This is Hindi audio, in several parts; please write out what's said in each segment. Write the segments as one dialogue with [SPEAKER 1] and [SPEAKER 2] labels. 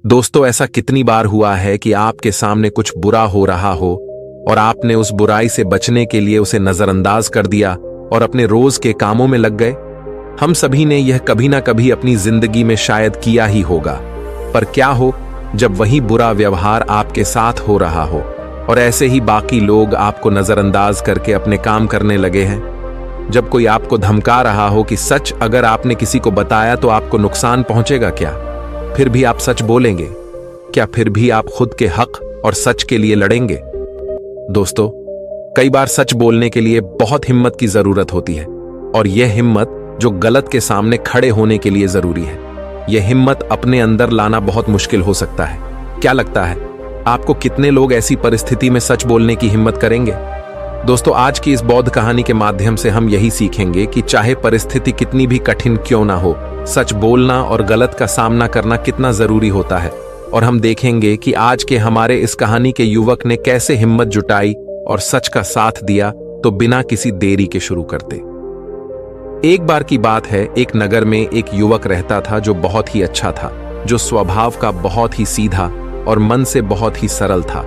[SPEAKER 1] दोस्तों, ऐसा कितनी बार हुआ है कि आपके सामने कुछ बुरा हो रहा हो और आपने उस बुराई से बचने के लिए उसे नजरअंदाज कर दिया और अपने रोज के कामों में लग गए। हम सभी ने यह कभी ना कभी अपनी जिंदगी में शायद किया ही होगा। पर क्या हो जब वही बुरा व्यवहार आपके साथ हो रहा हो और ऐसे ही बाकी लोग आपको नजरअंदाज करके अपने काम करने लगे हैं। जब कोई आपको धमका रहा हो कि सच अगर आपने किसी को बताया तो आपको नुकसान पहुंचेगा क्या, फिर भी आप सच बोलेंगे क्या? फिर भी आप खुद के हक और सच के लिए लड़ेंगे? दोस्तों, कई बार सच बोलने के लिए बहुत हिम्मत की जरूरत होती है और यह हिम्मत जो गलत के सामने खड़े होने के लिए जरूरी है। यह हिम्मत अपने अंदर लाना बहुत मुश्किल हो सकता है। क्या लगता है आपको कितने लोग ऐसी परिस्थिति में सच बोलने की हिम्मत करेंगे? दोस्तों, आज की इस बौद्ध कहानी के माध्यम से हम यही सीखेंगे कि चाहे परिस्थिति कितनी भी कठिन क्यों ना हो, सच बोलना और गलत का सामना करना कितना जरूरी होता है। और हम देखेंगे कि आज के हमारे इस कहानी के युवक ने कैसे हिम्मत जुटाई और सच का साथ दिया, तो बिना किसी देरी के शुरू करते। एक बार की बात है, एक नगर में एक युवक रहता था जो बहुत ही अच्छा था, जो स्वभाव का बहुत ही सीधा और मन से बहुत ही सरल था।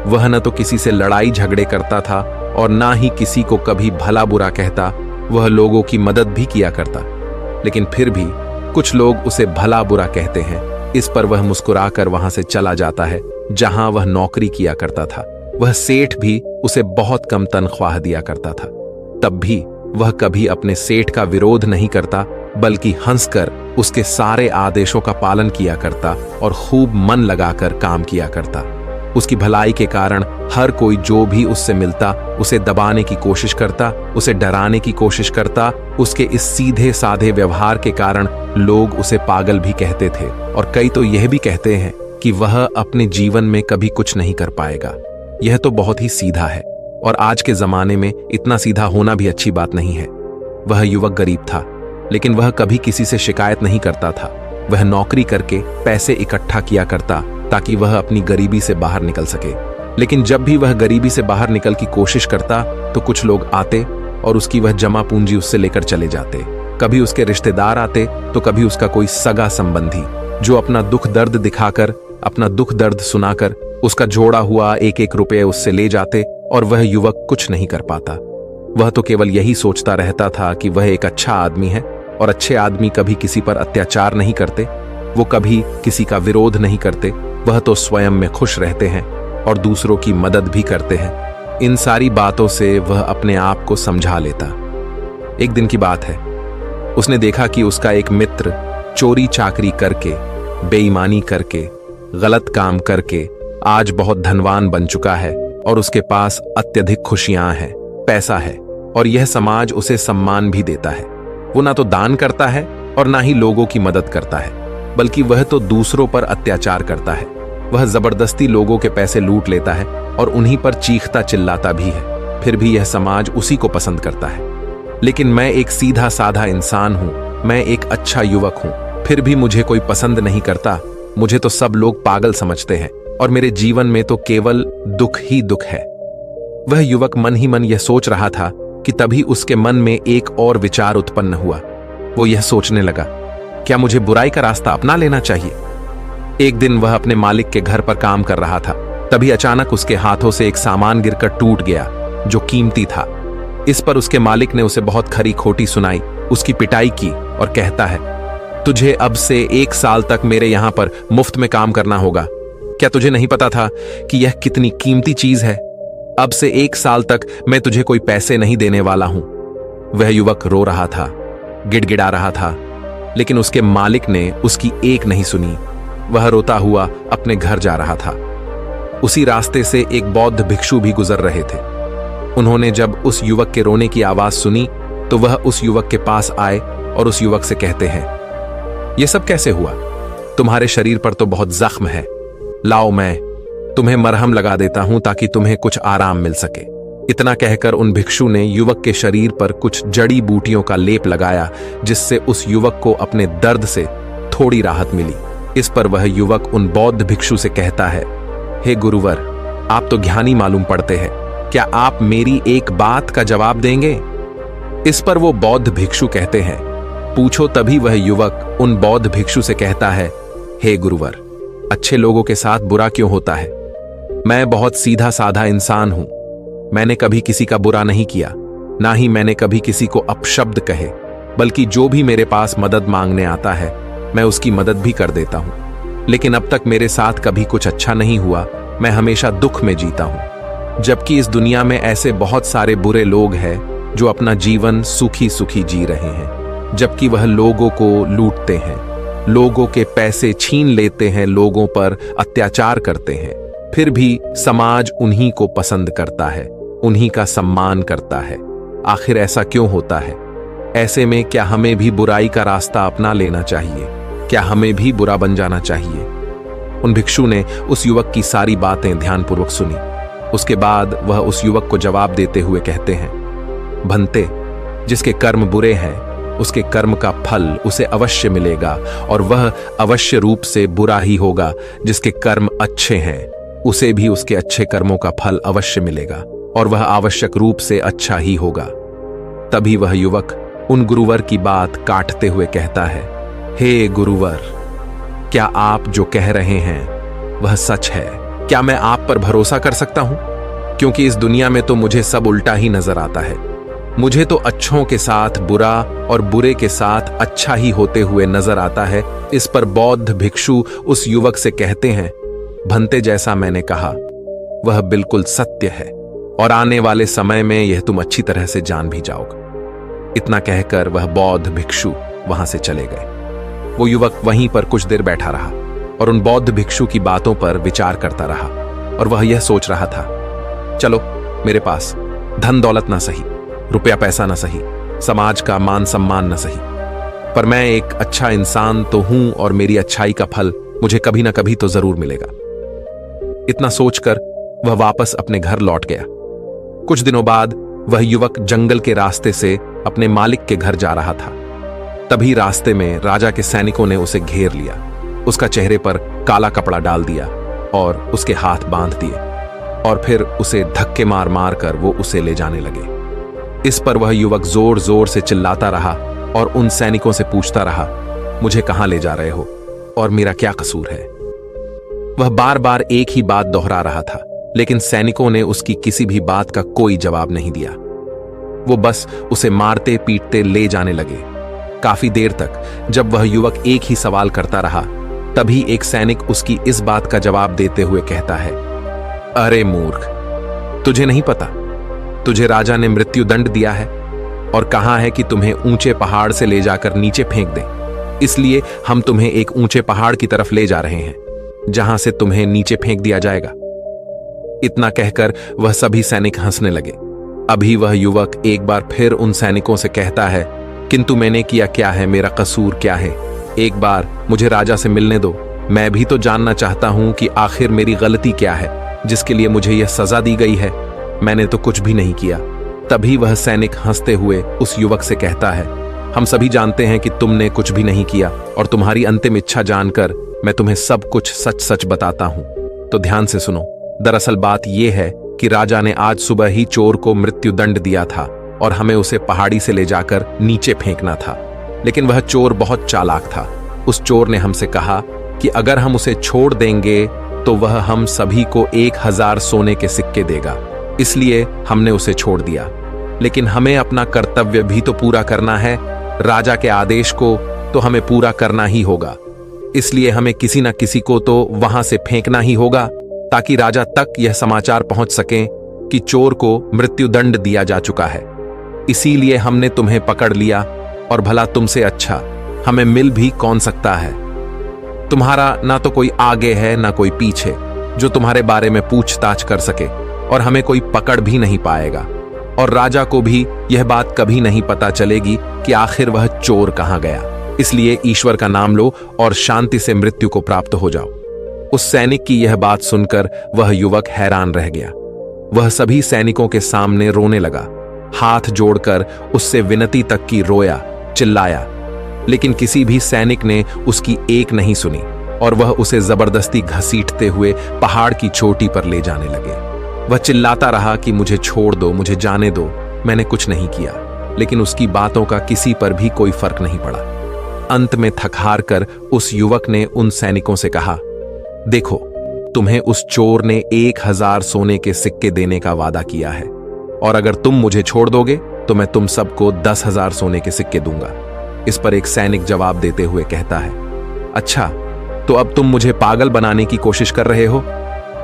[SPEAKER 1] वह न तो किसी से लड़ाई झगड़े करता था और ना ही किसी को कभी भला बुरा कहता। वह लोगों की मदद भी किया करता, लेकिन फिर भी कुछ लोग उसे भला बुरा कहते हैं। इस पर वह मुस्कुराकर वहां से चला जाता है जहां वह नौकरी किया करता था। वह सेठ भी उसे बहुत कम तनख्वाह दिया करता था। तब भी वह कभी अपने सेठ का विरोध नहीं करता, बल्कि हंसकर उसके सारे आदेशों का पालन किया करता और खूब मन लगाकर काम किया करता। उसकी भलाई के कारण हर कोई जो भी उससे मिलता उसे दबाने की कोशिश करता, उसे डराने की कोशिश करता। उसके इस सीधे साधे व्यवहार के कारण लोग उसे पागल भी कहते थे और कई तो यह भी कहते हैं कि वह अपने जीवन में कभी कुछ नहीं कर पाएगा। यह तो बहुत ही सीधा है और आज के जमाने में इतना सीधा होना भी अच्छी बात नहीं है। वह युवक गरीब था, लेकिन वह कभी किसी से शिकायत नहीं करता था। वह नौकरी करके पैसे इकट्ठा किया करता ताकि वह अपनी गरीबी से बाहर निकल सके। लेकिन जब भी वह गरीबी से बाहर निकल की कोशिश करता तो कुछ लोग आते और उसकी वह जमा पूंजी उससे लेकर चले जाते। कभी उसके रिश्तेदार आते तो कभी उसका कोई सगा संबंधी, जो अपना दुख दर्द दिखाकर, अपना दुख दर्द सुनाकर उसका जोड़ा हुआ एक एक रुपये उससे ले जाते और वह युवक कुछ नहीं कर पाता। वह तो केवल यही सोचता रहता था कि वह एक अच्छा आदमी है और अच्छे आदमी कभी किसी पर अत्याचार नहीं करते, वो कभी किसी का विरोध नहीं करते। वह तो स्वयं में खुश रहते हैं और दूसरों की मदद भी करते हैं। इन सारी बातों से वह अपने आप को समझा लेता। एक दिन की बात है, उसने देखा कि उसका एक मित्र चोरी चाकरी करके, बेईमानी करके, गलत काम करके आज बहुत धनवान बन चुका है और उसके पास अत्यधिक खुशियां हैं, पैसा है और यह समाज उसे सम्मान भी देता है। वो ना तो दान करता है और ना ही लोगों की मदद करता है, बल्कि वह तो दूसरों पर अत्याचार करता है। वह जबरदस्ती लोगों के पैसे लूट लेता है और उन्हीं पर चीखता चिल्लाता भी है। फिर भी यह समाज उसी को पसंद करता है। लेकिन मैं एक सीधा साधा इंसान हूं, मैं एक अच्छा युवक हूं, फिर भी मुझे कोई पसंद नहीं करता। मुझे तो सब लोग पागल समझते हैं और मेरे जीवन में तो केवल दुख ही दुख है। वह युवक मन ही मन यह सोच रहा था कि तभी उसके मन में एक और विचार उत्पन्न हुआ। वो यह सोचने लगा, क्या मुझे बुराई का रास्ता अपना लेना चाहिए? एक दिन वह अपने मालिक के घर पर काम कर रहा था। तभी अचानक उसके हाथों से एक सामान गिरकर टूट गया जो कीमती था। इस पर उसके मालिक ने उसे बहुत खरी खोटी सुनाई, उसकी पिटाई की और कहता है, तुझे अब से 1 साल तक मेरे यहां पर मुफ्त में काम करना होगा। क्या तुझे नहीं पता था कि यह कितनी कीमती चीज है? अब से 1 साल तक मैं तुझे कोई पैसे नहीं देने वाला हूं। वह युवक रो रहा था, गिड़गिड़ा रहा था, लेकिन उसके मालिक ने उसकी एक नहीं सुनी। वह रोता हुआ अपने घर जा रहा था। उसी रास्ते से एक बौद्ध भिक्षु भी गुजर रहे थे। उन्होंने जब उस युवक के रोने की आवाज सुनी तो वह उस युवक के पास आए और उस युवक से कहते हैं, यह सब कैसे हुआ? तुम्हारे शरीर पर तो बहुत जख्म है, लाओ मैं तुम्हें मरहम लगा देता हूं ताकि तुम्हें कुछ आराम मिल सके। इतना कहकर उन भिक्षु ने युवक के शरीर पर कुछ जड़ी बूटियों का लेप लगाया, जिससे उस युवक को अपने दर्द से थोड़ी राहत मिली। इस पर वह युवक उन बौद्ध भिक्षु से कहता है, हे गुरुवर, आप तो ज्ञानी मालूम पड़ते हैं, क्या आप मेरी एक बात का जवाब देंगे? इस पर वो बौद्ध भिक्षु कहते हैं, पूछो। तभी वह युवक उन बौद्ध भिक्षु से कहता है, हे गुरुवर, अच्छे लोगों के साथ बुरा क्यों होता है? मैं बहुत सीधा साधा इंसान हूं। मैंने कभी किसी का बुरा नहीं किया, ना ही मैंने कभी किसी को अपशब्द कहे, बल्कि जो भी मेरे पास मदद मांगने आता है मैं उसकी मदद भी कर देता हूं। लेकिन अब तक मेरे साथ कभी कुछ अच्छा नहीं हुआ। मैं हमेशा दुख में जीता हूं, जबकि इस दुनिया में ऐसे बहुत सारे बुरे लोग हैं जो अपना जीवन सुखी सुखी जी रहे हैं, जबकि वह लोगों को लूटते हैं, लोगों के पैसे छीन लेते हैं, लोगों पर अत्याचार करते हैं। फिर भी समाज उन्हीं को पसंद करता है, उन्हीं का सम्मान करता है। आखिर ऐसा क्यों होता है? ऐसे में क्या हमें भी बुराई का रास्ता अपना लेना चाहिए? क्या हमें भी बुरा बन जाना चाहिए? उन भिक्षु ने उस युवक की सारी बातें ध्यानपूर्वक सुनी। उसके बाद वह उस युवक को जवाब देते हुए कहते हैं, भंते, जिसके कर्म बुरे हैं उसके कर्म का फल उसे अवश्य मिलेगा, और वह अवश्य रूप से बुरा ही होगा। जिसके कर्म अच्छे हैं उसे भी उसके अच्छे कर्मों का फल अवश्य मिलेगा, और वह आवश्यक रूप से अच्छा ही होगा। तभी वह युवक उन गुरुवर की बात काटते हुए कहता है, हे गुरुवर, क्या आप जो कह रहे हैं वह सच है? क्या मैं आप पर भरोसा कर सकता हूं? क्योंकि इस दुनिया में तो मुझे सब उल्टा ही नजर आता है। मुझे तो अच्छों के साथ बुरा और बुरे के साथ अच्छा ही होते हुए नजर आता है। इस पर बौद्ध भिक्षु उस युवक से कहते हैं, भंते, जैसा मैंने कहा वह बिल्कुल सत्य है, और आने वाले समय में यह तुम अच्छी तरह से जान भी जाओगे। इतना कहकर वह बौद्ध भिक्षु वहां से चले गए। वो युवक वहीं पर कुछ देर बैठा रहा और उन बौद्ध भिक्षु की बातों पर विचार करता रहा, और वह यह सोच रहा था, चलो, मेरे पास धन दौलत ना सही, रुपया पैसा ना सही, समाज का मान सम्मान ना सही, पर मैं एक अच्छा इंसान तो हूं, और मेरी अच्छाई का फल मुझे कभी ना कभी तो जरूर मिलेगा। इतना सोचकर वह वापस अपने घर लौट गया। कुछ दिनों बाद वह युवक जंगल के रास्ते से अपने मालिक के घर जा रहा था। तभी रास्ते में राजा के सैनिकों ने उसे घेर लिया, उसका चेहरे पर काला कपड़ा डाल दिया और उसके हाथ बांध दिए, और फिर उसे धक्के मार मार कर वो उसे ले जाने लगे। इस पर वह युवक जोर जोर से चिल्लाता रहा और उन सैनिकों से पूछता रहा, मुझे कहां ले जा रहे हो और मेरा क्या कसूर है? वह बार बार एक ही बात दोहरा रहा था, लेकिन सैनिकों ने उसकी किसी भी बात का कोई जवाब नहीं दिया। वो बस उसे मारते पीटते ले जाने लगे। काफी देर तक जब वह युवक एक ही सवाल करता रहा, तभी एक सैनिक उसकी इस बात का जवाब देते हुए कहता है, अरे मूर्ख, तुझे नहीं पता, तुझे राजा ने मृत्यु दंड दिया है और कहा है कि तुम्हें ऊंचे पहाड़ से ले जाकर नीचे फेंक दें। इसलिए हम तुम्हें एक ऊंचे पहाड़ की तरफ ले जा रहे हैं, जहां से तुम्हें नीचे फेंक दिया जाएगा। इतना कहकर वह सभी सैनिक हंसने लगे। अभी वह युवक एक बार फिर उन सैनिकों से कहता है, किंतु मैंने किया क्या है, मेरा कसूर क्या है? एक बार मुझे राजा से मिलने दो, मैं भी तो जानना चाहता हूं कि आखिर मेरी गलती क्या है जिसके लिए मुझे यह सजा दी गई है। मैंने तो कुछ भी नहीं किया। तभी वह सैनिक हंसते हुए उस युवक से कहता है, हम सभी जानते हैं कि तुमने कुछ भी नहीं किया, और तुम्हारी अंतिम इच्छा जानकर मैं तुम्हें सब कुछ सच सच बताता हूं। तो ध्यान से सुनो। दरअसल बात यह है कि राजा ने आज सुबह ही चोर को मृत्यु दंड दिया था और हमें उसे पहाड़ी से ले जाकर नीचे फेंकना था। लेकिन वह चोर बहुत चालाक था। उस चोर ने हमसे कहा कि अगर हम उसे छोड़ देंगे तो वह हम सभी को 1000 सोने के सिक्के देगा। इसलिए हमने उसे छोड़ दिया। लेकिन हमें अपना कर्तव्य भी तो पूरा करना है। राजा के आदेश को तो हमें पूरा करना ही होगा। इसलिए हमें किसी न किसी को तो वहां से फेंकना ही होगा, ताकि राजा तक यह समाचार पहुंच सके कि चोर को मृत्युदंड दिया जा चुका है। इसीलिए हमने तुम्हें पकड़ लिया, और भला तुमसे अच्छा हमें मिल भी कौन सकता है? तुम्हारा ना तो कोई आगे है ना कोई पीछे जो तुम्हारे बारे में पूछताछ कर सके, और हमें कोई पकड़ भी नहीं पाएगा, और राजा को भी यह बात कभी नहीं पता चलेगी कि आखिर वह चोर कहां गया। इसलिए ईश्वर का नाम लो और शांति से मृत्यु को प्राप्त हो जाओ। उस सैनिक की यह बात सुनकर वह युवक हैरान रह गया। वह सभी सैनिकों के सामने रोने लगा, हाथ जोड़कर उससे विनती तक की, रोया, चिल्लाया, लेकिन किसी भी सैनिक ने उसकी एक नहीं सुनी, और वह उसे जबरदस्ती घसीटते हुए पहाड़ की चोटी पर ले जाने लगे। वह चिल्लाता रहा कि मुझे छोड़ दो, मुझे जाने दो, मैंने कुछ नहीं किया। लेकिन उसकी बातों का किसी पर भी कोई फर्क नहीं पड़ा। अंत में थक हार कर उस युवक ने उन सैनिकों से कहा, देखो, तुम्हें उस चोर ने 1000 सोने के सिक्के देने का वादा किया है, और अगर तुम मुझे छोड़ दोगे तो मैं तुम सबको 10,000 सोने के सिक्के दूंगा। इस पर एक सैनिक जवाब देते हुए कहता है, अच्छा, तो अब तुम मुझे पागल बनाने की कोशिश कर रहे हो?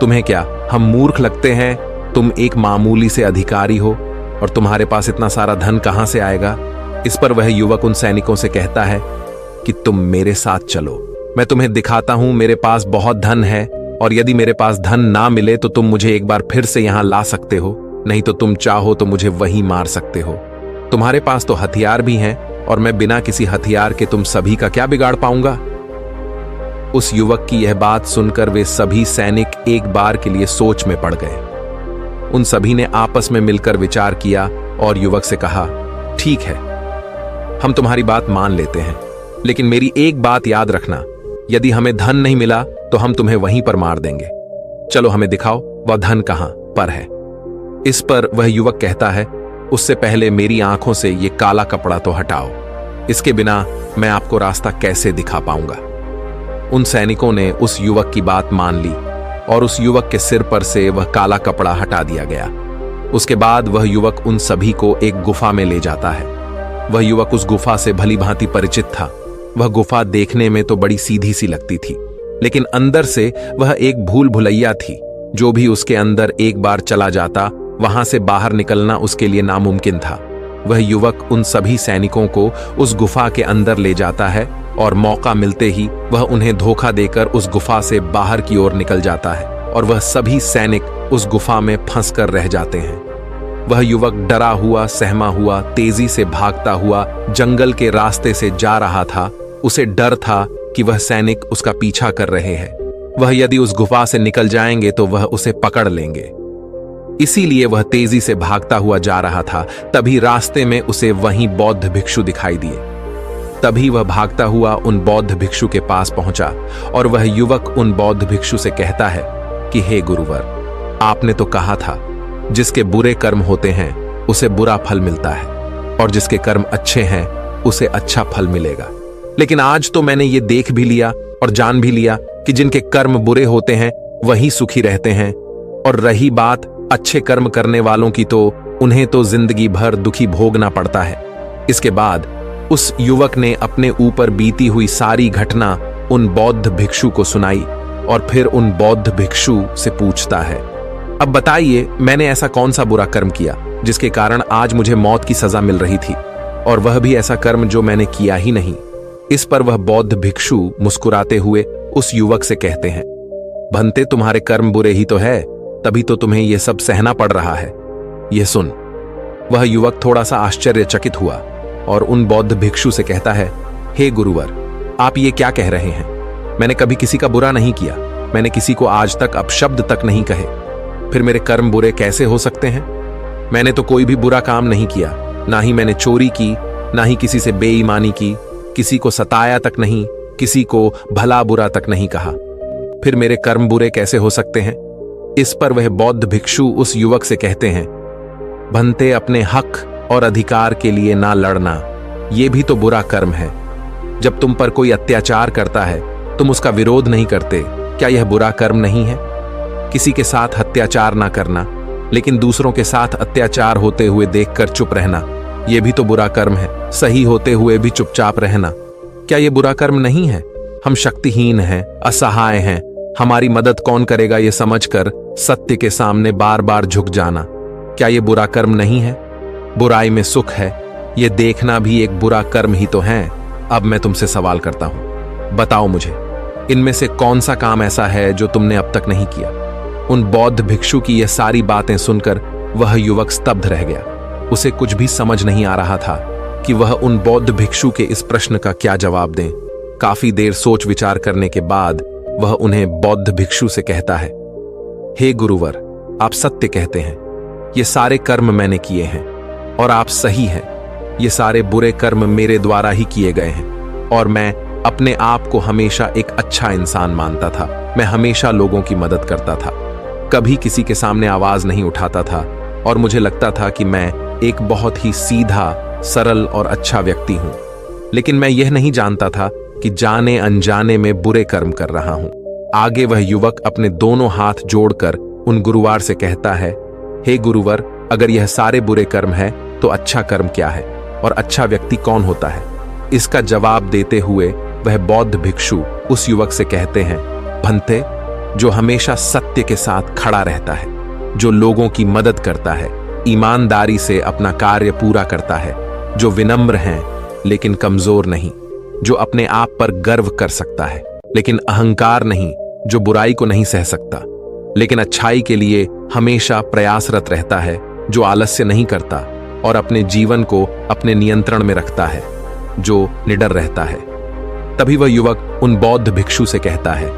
[SPEAKER 1] तुम्हें क्या हम मूर्ख लगते हैं? तुम एक मामूली से अधिकारी हो और तुम्हारे पास इतना सारा धन कहां से आएगा? इस पर वह युवक उन सैनिकों से कहता है कि तुम मेरे साथ चलो, मैं तुम्हें दिखाता हूं मेरे पास बहुत धन है, और यदि मेरे पास धन ना मिले तो तुम मुझे एक बार फिर से यहां ला सकते हो, नहीं तो तुम चाहो तो मुझे वहीं मार सकते हो। तुम्हारे पास तो हथियार भी हैं, और मैं बिना किसी हथियार के तुम सभी का क्या बिगाड़ पाऊंगा? उस युवक की यह बात सुनकर वे सभी सैनिक एक बार के लिए सोच में पड़ गए। उन सभी ने आपस में मिलकर विचार किया और युवक से कहा, ठीक है, हम तुम्हारी बात मान लेते हैं, लेकिन मेरी एक बात याद रखना, यदि हमें धन नहीं मिला तो हम तुम्हें वहीं पर मार देंगे। चलो हमें दिखाओ वह धन कहां पर है। इस पर वह युवक कहता है, उससे पहले मेरी आंखों से ये काला कपड़ा तो हटाओ, इसके बिना मैं आपको रास्ता कैसे दिखा पाऊंगा। उन सैनिकों ने उस युवक की बात मान ली और उस युवक के सिर पर से वह काला कपड़ा हटा दिया गया। उसके बाद वह युवक उन सभी को एक गुफा में ले जाता है। वह युवक उस गुफा से भली भांति परिचित था। वह गुफा देखने में तो बड़ी सीधी सी लगती थी, लेकिन अंदर से वह एक भूल भुलैया थी। जो भी उसके अंदर एक बार चला जाता, वहां से बाहर निकलना उसके लिए नामुमकिन था। वह युवक उन सभी सैनिकों को उस गुफा के अंदर ले जाता है और मौका मिलते ही वह उन्हें धोखा देकर उस गुफा से बाहर की ओर निकल जाता है, और वह सभी सैनिक उस गुफा में फंस कर रह जाते हैं। वह युवक डरा हुआ, सहमा हुआ, तेजी से भागता हुआ जंगल के रास्ते से जा रहा था। उसे डर था कि वह सैनिक उसका पीछा कर रहे हैं। वह यदि उस गुफा से निकल जाएंगे तो वह उसे पकड़ लेंगे। इसीलिए वह तेजी से भागता हुआ जा रहा था। तभी रास्ते में उसे वहीं बौद्ध भिक्षु दिखाई दिए। तभी वह भागता हुआ उन बौद्ध भिक्षु के पास पहुंचा और वह युवक उन बौद्ध भिक्षु से कहता है कि हे गुरुवर, आपने तो कहा था जिसके बुरे कर्म होते हैं उसे बुरा फल मिलता है, और जिसके कर्म अच्छे हैं उसे अच्छा फल मिलेगा। लेकिन आज तो मैंने ये देख भी लिया और जान भी लिया कि जिनके कर्म बुरे होते हैं वही सुखी रहते हैं, और रही बात अच्छे कर्म करने वालों की, तो उन्हें तो जिंदगी भर दुखी भोगना पड़ता है। इसके बाद उस युवक ने अपने ऊपर बीती हुई सारी घटना उन बौद्ध भिक्षु को सुनाई, और फिर उन बौद्ध भिक्षु से पूछता है, अब बताइए मैंने ऐसा कौन सा बुरा कर्म किया जिसके कारण आज मुझे मौत की सजा मिल रही थी, और वह भी ऐसा कर्म जो मैंने किया ही नहीं। इस पर वह बौद्ध भिक्षु मुस्कुराते हुए उस युवक से कहते हैं, भंते तुम्हारे कर्म बुरे ही तो है, तभी तो तुम्हें यह सब सहना पड़ रहा है। यह सुन वह युवक थोड़ा सा आश्चर्यचकित हुआ और उन बौद्ध भिक्षु से कहता है, हे गुरुवर, आप ये क्या कह रहे हैं? मैंने कभी किसी का बुरा नहीं किया, मैंने किसी को आज तक अपशब्द तक नहीं कहे, फिर मेरे कर्म बुरे कैसे हो सकते हैं? मैंने तो कोई भी बुरा काम नहीं किया, ना ही मैंने चोरी की, ना ही किसी से बेईमानी की, किसी को सताया तक नहीं, किसी को भला बुरा तक नहीं कहा, फिर मेरे कर्म बुरे कैसे हो सकते हैं? इस पर वह बौद्ध भिक्षु उस युवक से कहते हैं, भंते अपने हक और अधिकार के लिए ना लड़ना, यह भी तो बुरा कर्म है। जब तुम पर कोई अत्याचार करता है तुम उसका विरोध नहीं करते, क्या यह बुरा कर्म नहीं है? किसी के साथ अत्याचार ना करना, लेकिन दूसरों के साथ अत्याचार होते हुए देखकर चुप रहना, यह भी तो बुरा कर्म है। सही होते हुए भी चुपचाप रहना, क्या यह बुरा कर्म नहीं है? हम शक्तिहीन हैं, असहाय हैं, हमारी मदद कौन करेगा ये समझकर सत्य के सामने बार बार झुक जाना, क्या यह बुरा कर्म नहीं है? बुराई में सुख है, यह देखना भी एक बुरा कर्म ही तो है। अब मैं तुमसे सवाल करता हूं, बताओ मुझे इनमें से कौन सा काम ऐसा है जो तुमने अब तक नहीं किया? उन बौद्ध भिक्षु की यह सारी बातें सुनकर वह युवक स्तब्ध रह गया। उसे कुछ भी समझ नहीं आ रहा था कि वह उन बौद्ध भिक्षु के इस प्रश्न का क्या जवाब दें। काफी देर सोच विचार करने के बाद वह उन्हें बौद्ध भिक्षु से कहता है, हे गुरुवर, आप सत्य कहते हैं, ये सारे कर्म मैंने किए हैं और आप सही हैं। ये सारे बुरे कर्म मेरे द्वारा ही किए गए हैं और मैं अपने आप को हमेशा एक अच्छा इंसान मानता था। मैं हमेशा लोगों की मदद करता था, कभी किसी के सामने आवाज नहीं उठाता था और मुझे लगता था कि मैं एक बहुत ही सीधा, सरल और अच्छा व्यक्ति हूं। लेकिन मैं यह नहीं जानता था कि जाने अनजाने में बुरे कर्म कर रहा हूं। आगे वह युवक अपने दोनों हाथ जोड़कर उन गुरुवार से कहता है, हे गुरुवर, अगर यह सारे बुरे कर्म है तो अच्छा कर्म क्या है और अच्छा व्यक्ति कौन होता है? इसका जवाब देते हुए वह बौद्ध भिक्षु उस युवक से कहते हैं, भंते, जो हमेशा सत्य के साथ खड़ा रहता है, जो लोगों की मदद करता है, ईमानदारी से अपना कार्य पूरा करता है, जो विनम्र हैं लेकिन कमजोर नहीं, जो अपने आप पर गर्व कर सकता है लेकिन अहंकार नहीं, जो बुराई को नहीं सह सकता लेकिन अच्छाई के लिए हमेशा प्रयासरत रहता है, जो आलस्य नहीं करता और अपने जीवन को अपने नियंत्रण में रखता है, जो निडर रहता है। तभी वह युवक उन बौद्ध भिक्षु से कहता है,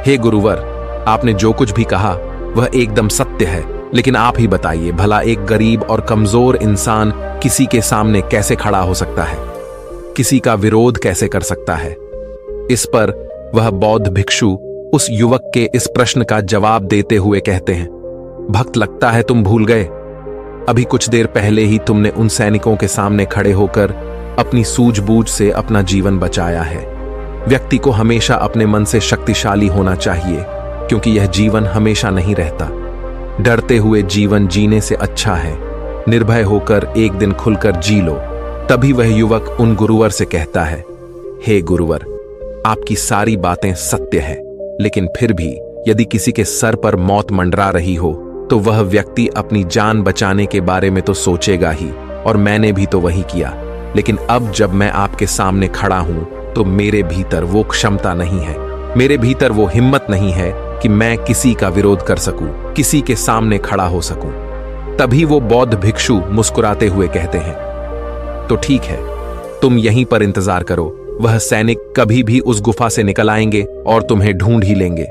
[SPEAKER 1] हे गुरुवर, आपने जो कुछ भी कहा वह एकदम सत्य है, लेकिन आप ही बताइए, भला एक गरीब और कमजोर इंसान किसी के सामने कैसे खड़ा हो सकता है, किसी का विरोध कैसे कर सकता है? इस पर वह बौद्ध भिक्षु उस युवक के इस प्रश्न का जवाब देते हुए कहते हैं, भक्त, लगता है तुम भूल गए। अभी कुछ देर पहले ही तुमने उन सैनिकों के सामने खड़े होकर अपनी सूझबूझ से अपना जीवन बचाया है। व्यक्ति को हमेशा अपने मन से शक्तिशाली होना चाहिए, क्योंकि यह जीवन हमेशा नहीं रहता। डरते हुए जीवन जीने से अच्छा है, निर्भय होकर एक दिन खुलकर जी लो। तभी वह युवक उन गुरुवर से कहता है, हे गुरुवर, आपकी सारी बातें सत्य है, लेकिन फिर भी यदि किसी के सर पर मौत मंडरा रही हो तो वह व्यक्ति अपनी जान बचाने के बारे में तो सोचेगा ही, और मैंने भी तो वही किया। लेकिन अब जब मैं आपके सामने खड़ा हूं तो मेरे भीतर वो क्षमता नहीं है, मेरे भीतर वो हिम्मत नहीं है कि मैं किसी का विरोध कर सकूं, किसी के सामने खड़ा हो सकूं। तभी वो बौद्ध भिक्षु मुस्कुराते हुए कहते हैं, तो ठीक है, तुम यहीं पर इंतजार करो, वह सैनिक कभी भी उस गुफा से निकल आएंगे और तुम्हें ढूंढ ही लेंगे,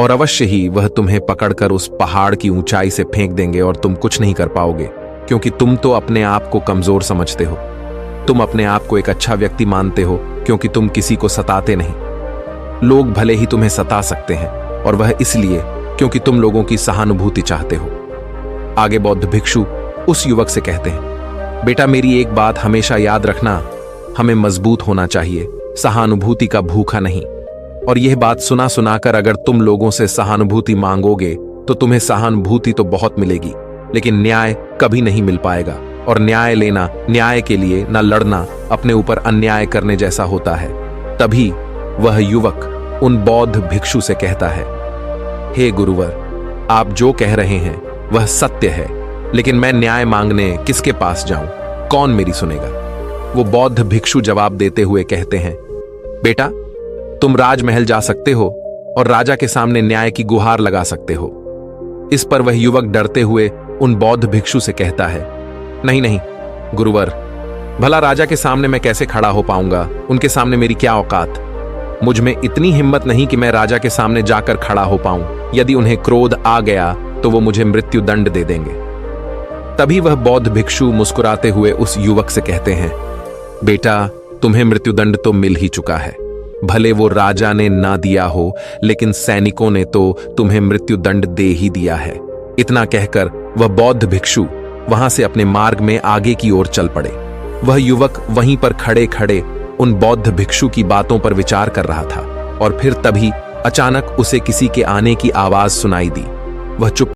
[SPEAKER 1] और अवश्य ही वह तुम्हें पकड़कर उस पहाड़ की ऊंचाई से फेंक देंगे और तुम कुछ नहीं कर पाओगे, क्योंकि तुम तो अपने आप को कमजोर समझते हो। तुम अपने आप को एक अच्छा व्यक्ति मानते हो, क्योंकि तुम किसी को सताते नहीं। लोग भले ही तुम्हें सता सकते हैं, और वह इसलिए क्योंकि तुम लोगों की सहानुभूति चाहते हो। आगे बौद्ध भिक्षु उस युवक से कहते हैं, बेटा, मेरी एक बात हमेशा याद रखना, हमें मजबूत होना चाहिए, सहानुभूति का भूखा नहीं। और यह बात सुना सुनाकर अगर तुम लोगों से सहानुभूति मांगोगे तो तुम्हें सहानुभूति तो बहुत मिलेगी, लेकिन न्याय कभी नहीं मिल पाएगा। और न्याय लेना, न्याय के लिए न लड़ना, अपने ऊपर अन्याय करने जैसा होता है। तभी वह युवक उन बौद्ध भिक्षु से कहता है, हे गुरुवर, आप जो कह रहे हैं वह सत्य है, लेकिन मैं न्याय मांगने किसके पास जाऊं? कौन मेरी सुनेगा? वो बौद्ध भिक्षु जवाब देते हुए कहते हैं, बेटा, तुम राजमहल जा सकते हो और राजा के सामने न्याय की गुहार लगा सकते हो। इस पर वह युवक डरते हुए उन बौद्ध भिक्षु से कहता है, नहीं नहीं गुरुवर, भला राजा के सामने मैं कैसे खड़ा हो पाऊंगा? उनके सामने मेरी क्या औकात? मुझ में इतनी हिम्मत नहीं कि मैं राजा के सामने जाकर खड़ा हो पाऊं। यदि उन्हें क्रोध आ गया तो वो मुझे मृत्यु दंड दे देंगे। तभी वह बौद्ध भिक्षु मुस्कुराते हुए उस युवक से कहते हैं, बेटा, तुम्हें मृत्युदंड तो मिल ही चुका है। भले वो राजा ने ना दिया हो, लेकिन सैनिकों ने तो तुम्हें मृत्युदंड दे ही दिया है। इतना कहकर वह बौद्ध भिक्षु वहां से अपने मार्ग में आगे की ओर चल पड़े। वह युवक वहीं पर खड़े खड़े उन बौद्ध भिक्षु की बातों पर विचार कर रहा था, और फिर तभी अचानक उसे किसी के आने की आवाज सुनाई दी। वह चुप